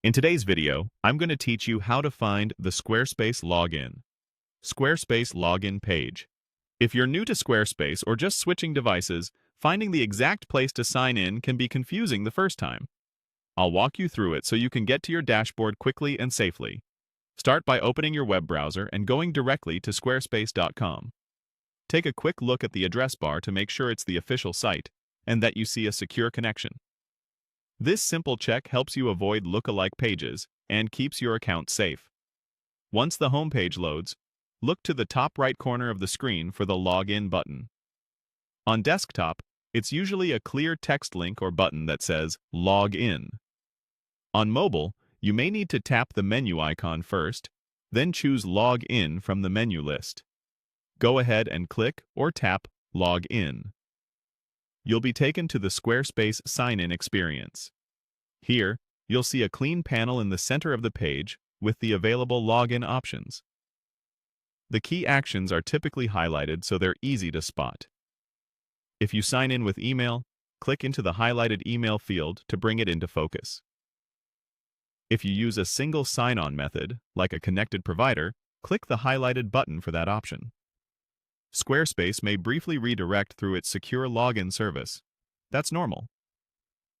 In today's video, I'm going to teach you how to find the Squarespace login. Squarespace login page. If you're new to Squarespace or just switching devices, finding the exact place to sign in can be confusing the first time. I'll walk you through it so you can get to your dashboard quickly and safely. Start by opening your web browser and going directly to squarespace.com. Take a quick look at the address bar to make sure it's the official site and that you see a secure connection. This simple check helps you avoid look-alike pages and keeps your account safe. Once the home page loads, look to the top right corner of the screen for the Login button. On desktop, it's usually a clear text link or button that says Log In. On mobile, you may need to tap the menu icon first, then choose Log In from the menu list. Go ahead and click or tap Log In. You'll be taken to the Squarespace sign-in experience. Here, you'll see a clean panel in the center of the page with the available login options. The key actions are typically highlighted so they're easy to spot. If you sign in with email, click into the highlighted email field to bring it into focus. If you use a single sign-on method, like a connected provider, click the highlighted button for that option. Squarespace may briefly redirect through its secure login service. That's normal.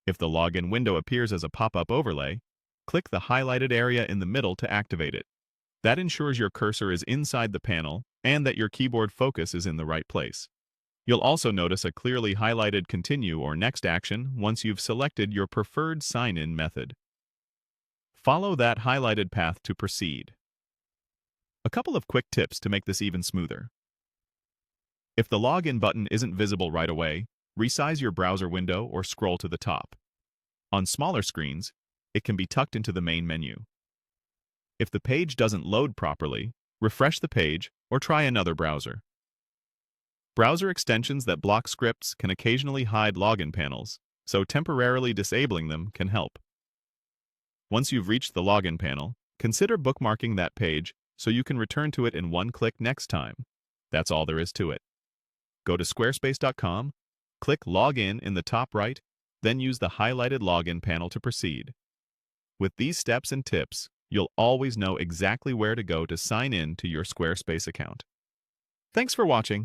If the login window appears as a pop-up overlay, click the highlighted area in the middle to activate it. That ensures your cursor is inside the panel and that your keyboard focus is in the right place. You'll also notice a clearly highlighted Continue or Next action once you've selected your preferred sign-in method. Follow that highlighted path to proceed. A couple of quick tips to make this even smoother. If the login button isn't visible right away, resize your browser window or scroll to the top. On smaller screens, it can be tucked into the main menu. If the page doesn't load properly, refresh the page or try another browser. Browser extensions that block scripts can occasionally hide login panels, so temporarily disabling them can help. Once you've reached the login panel, consider bookmarking that page so you can return to it in one click next time. That's all there is to it. Go to squarespace.com, click Login in the top right, then use the highlighted login panel to proceed. With these steps and tips, you'll always know exactly where to go to sign in to your Squarespace account. Thanks for watching.